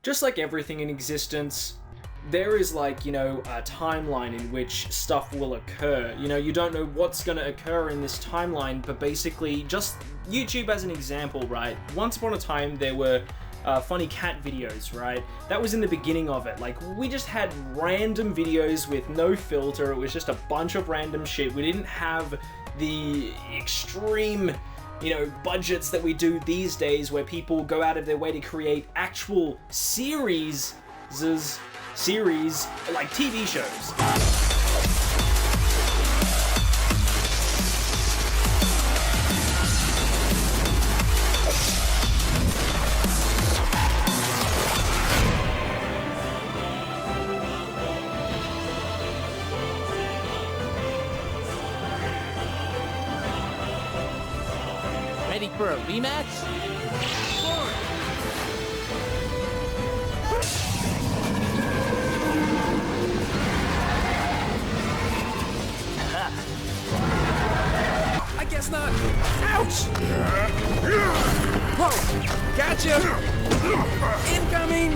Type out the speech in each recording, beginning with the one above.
Just like everything in existence, there is like, a timeline in which stuff will occur. You don't know what's going to occur in this timeline, but basically, just YouTube as an example, right? Once upon a time, there were funny cat videos, right? That was in the beginning of it. Like, we just had random videos with no filter. It was just a bunch of random shit. We didn't have the extreme budgets that we do these days, where people go out of their way to create actual series like TV shows. Ready for a rematch? I guess not. Ouch! Whoa! Gotcha! Incoming!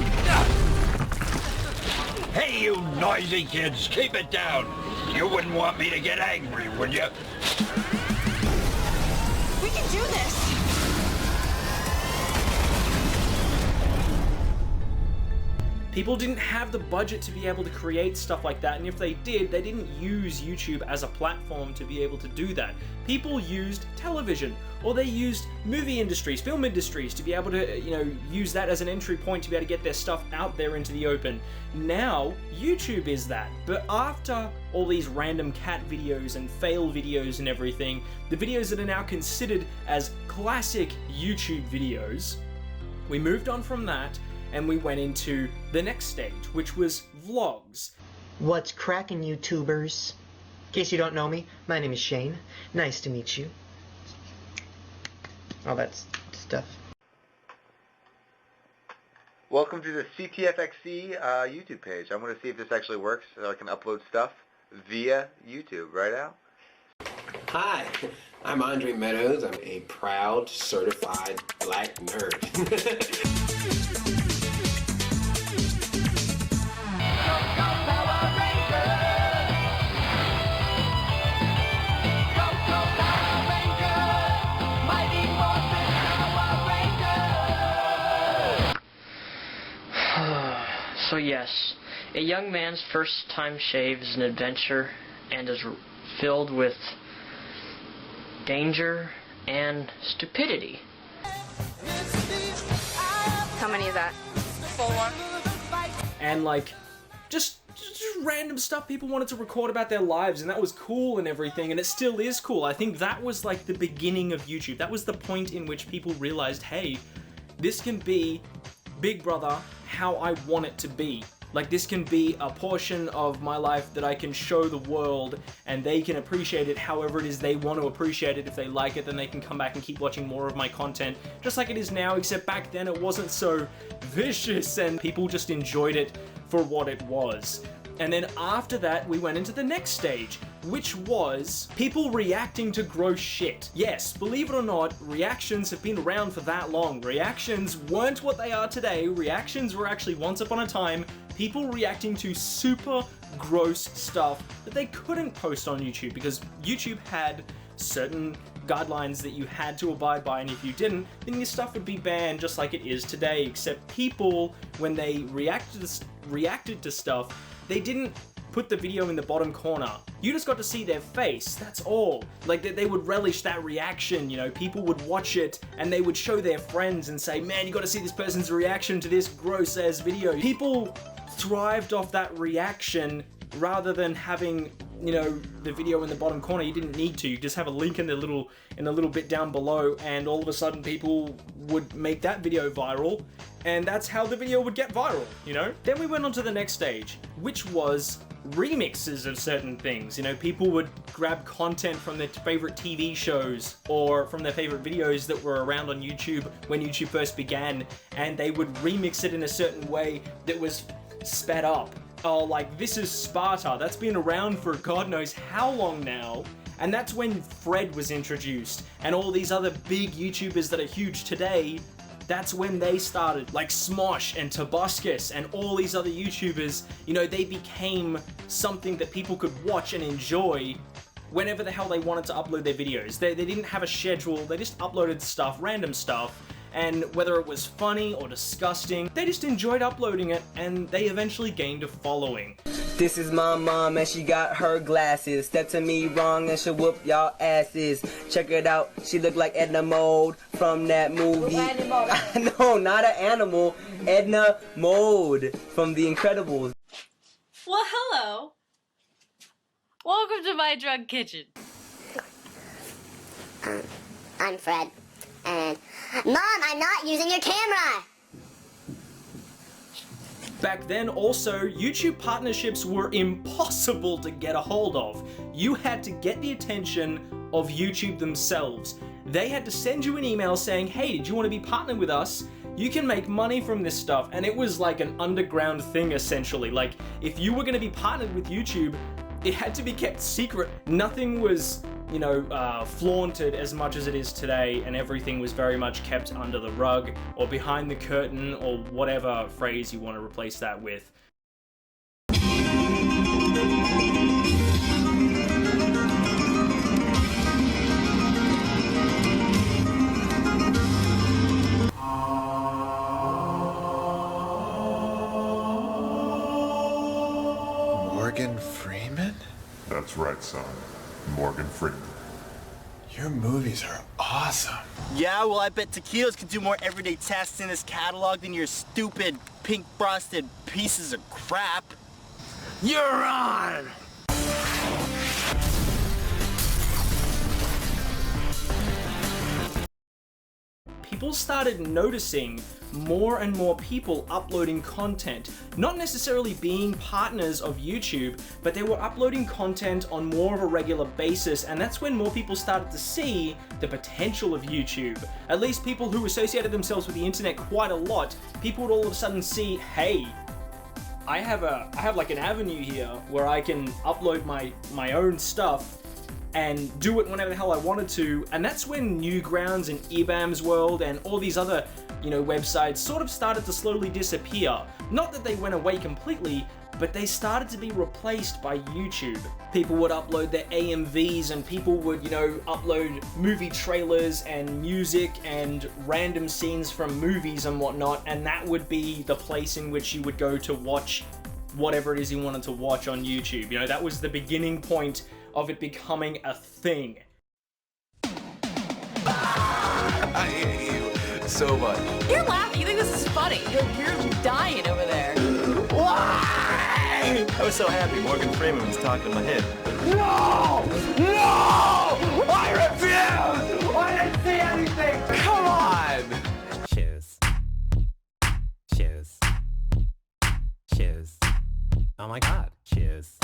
Hey, you noisy kids, keep it down. You wouldn't want me to get angry, would you? We can do this! People didn't have the budget to be able to create stuff like that, and if they did, they didn't use YouTube as a platform to be able to do that. People used television, or they used movie industries, film industries, to be able to, use that as an entry point to be able to get their stuff out there into the open. Now, YouTube is that. But after all these random cat videos and fail videos and everything, the videos that are now considered as classic YouTube videos, we moved on from that, and we went into the next stage, which was vlogs. What's crackin', YouTubers? In case you don't know me, my name is Shane. Nice to meet you. All that stuff. Welcome to the CTFXC YouTube page. I'm going to see if this actually works so I can upload stuff via YouTube. Right, Al? Hi, I'm Andre Meadows. I'm a proud, certified black nerd. So yes, a young man's first time shave is an adventure and is filled with danger and stupidity. How many is that? 4. And like, just random stuff people wanted to record about their lives, and that was cool and everything, and it still is cool. I think that was like the beginning of YouTube. That was the point in which people realized, hey, this can be Big Brother how I want it to be. Like, this can be a portion of my life that I can show the world, and they can appreciate it however it is they want to appreciate it. If they like it, then they can come back and keep watching more of my content, just like it is now, except back then it wasn't so vicious, and people just enjoyed it for what it was. And then after that, we went into the next stage, which was people reacting to gross shit. Yes, believe it or not, reactions have been around for that long. Reactions weren't what they are today. Reactions were actually, once upon a time, people reacting to super gross stuff that they couldn't post on YouTube, because YouTube had certain guidelines that you had to abide by, and if you didn't, then your stuff would be banned just like it is today. Except people, when they reacted to stuff, they didn't put the video in the bottom corner. You just got to see their face, that's all. Like, they would relish that reaction, people would watch it and they would show their friends and say, man, you got to see this person's reaction to this gross ass video. People thrived off that reaction rather than having, the video in the bottom corner. You didn't need to. You just have a link in the little bit down below, and all of a sudden people would make that video viral, and that's how the video would get viral, Then we went on to the next stage, which was remixes of certain things. People would grab content from their favorite TV shows or from their favorite videos that were around on YouTube when YouTube first began, and they would remix it in a certain way that was sped up. Oh, like, This Is Sparta, that's been around for God knows how long now, and that's when Fred was introduced, and all these other big YouTubers that are huge today that's when they started, like Smosh and Tobuscus and all these other YouTubers, you know, they became something that people could watch and enjoy whenever the hell they wanted to upload their videos. They didn't have a schedule, they just uploaded stuff, random stuff, and whether it was funny or disgusting, they just enjoyed uploading it, and they eventually gained a following. This is my mom and she got her glasses. Step to me wrong and she'll whoop y'all asses. Check it out, she look like Edna Mode from that movie. No, not an animal. Edna Mode from The Incredibles. Well, hello. Welcome to my drug kitchen. I'm Fred. And Mom, I'm not using your camera! Back then also, YouTube partnerships were impossible to get a hold of. You had to get the attention of YouTube themselves. They had to send you an email saying, hey, did you want to be partnered with us? You can make money from this stuff. And it was like an underground thing essentially. Like, if you were going to be partnered with YouTube, it had to be kept secret. Nothing was, you know, flaunted as much as it is today, and everything was very much kept under the rug or behind the curtain or whatever phrase you want to replace that with. Morgan Freeman? That's right, son. Morgan Freeman. Your movies are awesome. Yeah, well, I bet Tequilas could do more everyday tasks in his catalog than your stupid, pink-frosted pieces of crap. You're on! People started noticing more and more people uploading content, not necessarily being partners of YouTube, but they were uploading content on more of a regular basis, and that's when more people started to see the potential of YouTube. At least people who associated themselves with the internet quite a lot, people would all of a sudden see, hey, I have like an avenue here where I can upload my own stuff and do it whenever the hell I wanted to, and that's when Newgrounds and eBAM's World and all these other, you know, websites sort of started to slowly disappear. Not that they went away completely, but they started to be replaced by YouTube. People would upload their AMVs and people would, you know, upload movie trailers and music and random scenes from movies and whatnot, and that would be the place in which you would go to watch whatever it is you wanted to watch on YouTube. You know, that was the beginning point of it becoming a thing. I hate you so much. You're laughing. You think this is funny. You're dying over there. Why? I was so happy Morgan Freeman was talking in my head. No! No! I refuse! I didn't see anything! Come on! Cheers. Cheers. Cheers. Oh my god. Cheers.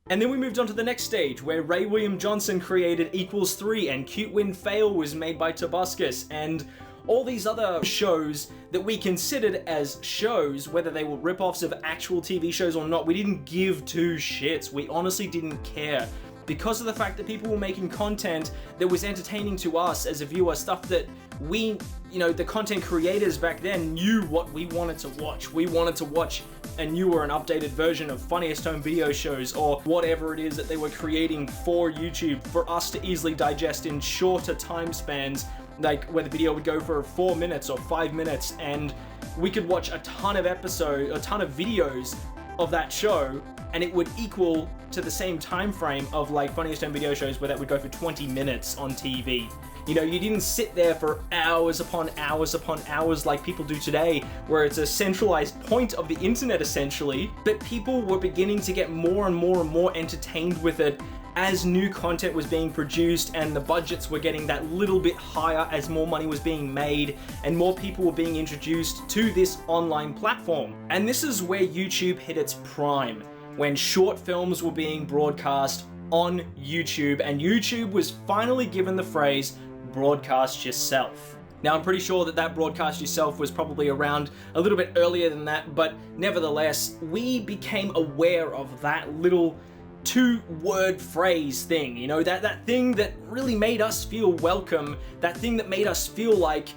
And then we moved on to the next stage, where Ray William Johnson created Equals 3 and Cute Win Fail was made by Tobuscus, and all these other shows that we considered as shows, whether they were rip-offs of actual TV shows or not, we didn't give two shits. We honestly didn't care. Because of the fact that people were making content that was entertaining to us as a viewer, stuff that we, you know, the content creators back then knew what we wanted to watch. We wanted to watch a newer and updated version of Funniest Home Video shows or whatever it is that they were creating for YouTube for us to easily digest in shorter time spans, like where the video would go for 4 minutes or 5 minutes, and we could watch a ton of videos of that show, and it would equal to the same time frame of like Funniest Home Video shows where that would go for 20 minutes on TV. You know, you didn't sit there for hours upon hours upon hours like people do today, where it's a centralized point of the internet essentially, but people were beginning to get more and more and more entertained with it as new content was being produced and the budgets were getting that little bit higher as more money was being made and more people were being introduced to this online platform. And this is where YouTube hit its prime, when short films were being broadcast on YouTube, and YouTube was finally given the phrase, broadcast yourself. Now, I'm pretty sure that broadcast yourself was probably around a little bit earlier than that, but nevertheless, we became aware of that little two-word phrase thing, you know, that thing that really made us feel welcome, that thing that made us feel like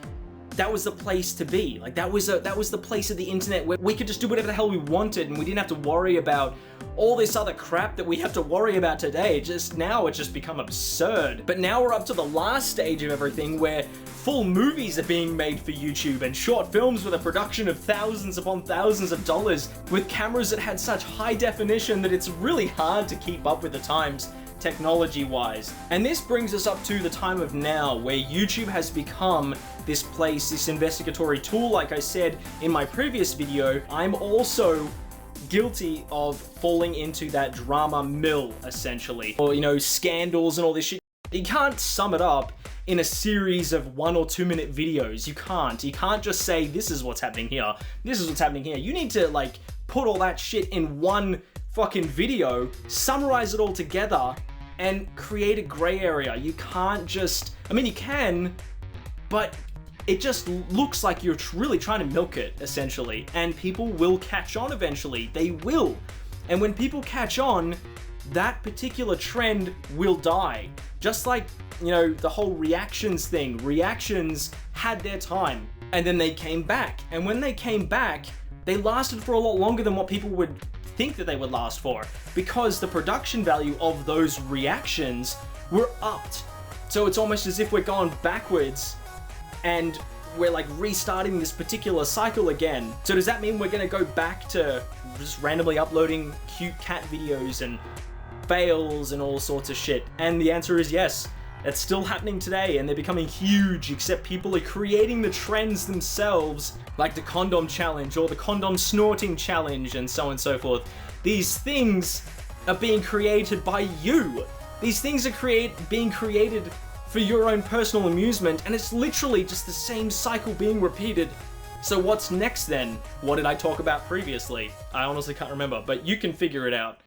that was the place to be. Like that was the place of the internet where we could just do whatever the hell we wanted, and we didn't have to worry about all this other crap that we have to worry about today. Just now it's just become absurd. But now we're up to the last stage of everything where full movies are being made for YouTube and short films with a production of thousands upon thousands of dollars with cameras that had such high definition that it's really hard to keep up with the times technology-wise. And this brings us up to the time of now, where YouTube has become this place, this investigatory tool. Like I said in my previous video, I'm also guilty of falling into that drama mill, essentially. Or, you know, scandals and all this shit. You can't sum it up in a series of 1 or 2 minute videos. You can't just say, this is what's happening here, this is what's happening here. You need to, like, put all that shit in one fucking video, summarize it all together, and create a gray area. You can't just, I mean, you can, but it just looks like you're really trying to milk it, essentially. And people will catch on eventually. They will. And when people catch on, that particular trend will die. Just like, you know, the whole reactions thing. Reactions had their time, and then they came back. And when they came back, they lasted for a lot longer than what people would think that they would last for, because the production value of those reactions were upped. So it's almost as if we're going backwards and we're like restarting this particular cycle again. So does that mean we're gonna go back to just randomly uploading cute cat videos and fails and all sorts of shit? And the answer is yes. It's still happening today, and they're becoming huge, except people are creating the trends themselves, like the condom challenge or the condom snorting challenge and so on and so forth. These things are being created by you. These things are being created for your own personal amusement, and it's literally just the same cycle being repeated. So what's next then? What did I talk about previously? I honestly can't remember, but you can figure it out.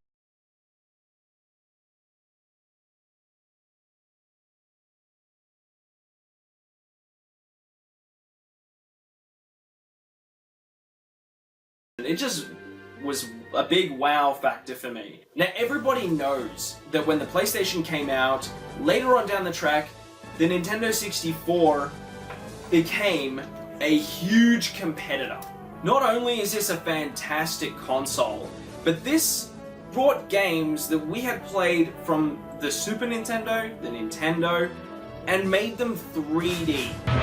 It just was a big wow factor for me. Now everybody knows that when the PlayStation came out, later on down the track, the Nintendo 64 became a huge competitor. Not only is this a fantastic console, but this brought games that we had played from the Super Nintendo, the Nintendo, and made them 3D.